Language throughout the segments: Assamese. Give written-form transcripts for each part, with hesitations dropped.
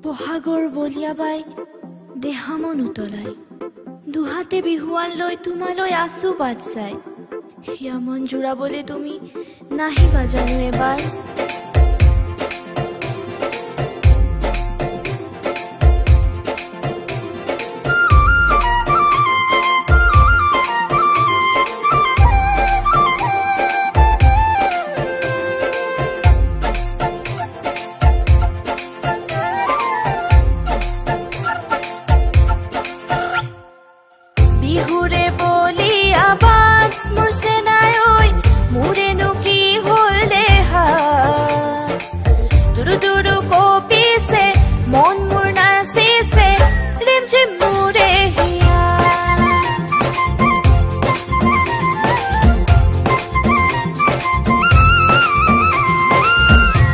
বহাগৰ বলিয়াবাই দেহামন উতলাই দুহাতে বিহুৱান লৈ তোমালৈ আছো বাট চাই হিয়া মন জোৰাবলৈ তুমি নাহিবা জানো এবাৰ বিহুৰে বলিয়া বাট মোৰ চেনাই ঐ মোৰেনো কি হলে হা দুৰু দুৰু কপিছে মন মোৰ নাচিছে ৰিমঝিম মোৰে হিয়া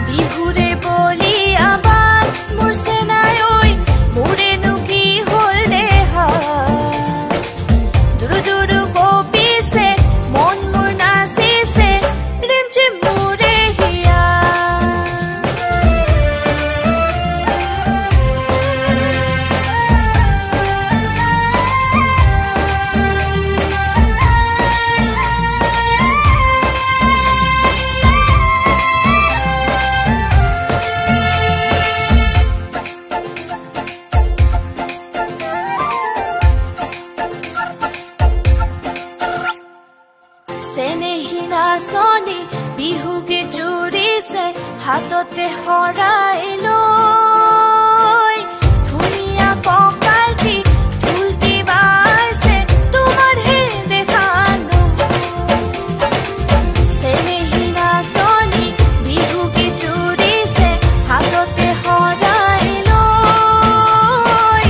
বিহুৰে বলিয়া বাট মোৰ চেনাই ঐ মোৰেনো কি হলে হা চেনেহী নাচনী বিহুকে জুৰিছে হাততে শৰাই লৈ ধুনীয়া কঁকালটি ঢোলটি বাজছে তোমাৰ হে দেখা চেনেহী নাচনী বিহুকে জুৰিছে হাততে শৰাই লৈ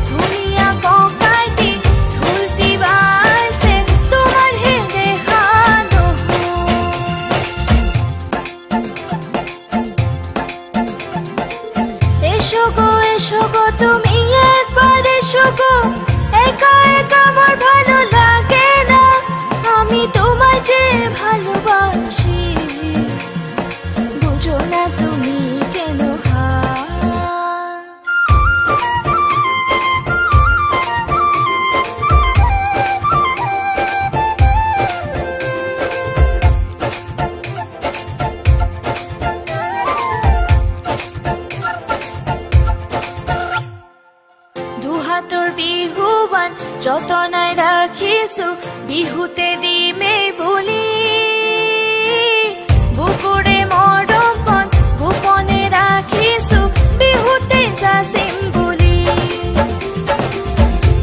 ধুনীয়া কঁকালটি ঢোলটি বাজছে তোমাৰ হে এসো গো তুমি একবার এসো গো একা একা আমার ভালো লাগে না আমি তোমায় যে ভালোবাসি বুঝো না তুমি কেন দুহাতৰ বিহুৱান যতনাই ৰাখিছো বিহুতে দিমেই বুলি বুকুৰে মৰমকণ গোপনে ৰাখিছো বিহুতে যাচিম বুলি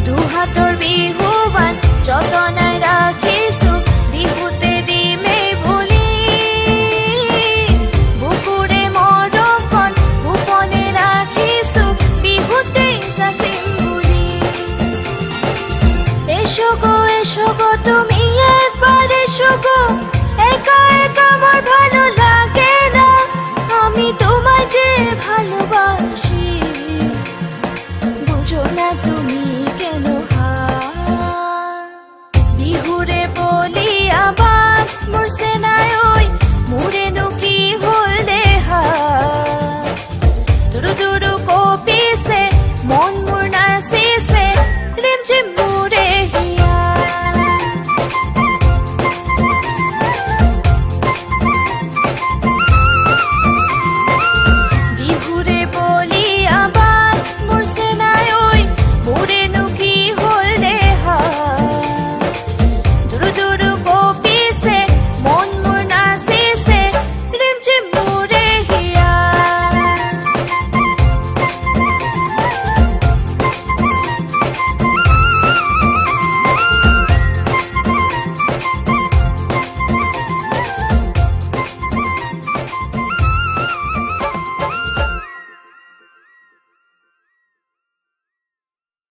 দুহাতৰ বিহুৱান যতনাই ৰাখিছো বিহুতে দিমেই বুলি বুকুৰে মৰমকণ গোপনে ৰাখিছো বিহুতে যাচিম এসো গো তুমি একবার এসো গো একা একা আমার ভালো লাগে না আমি তোমায় যে ভালো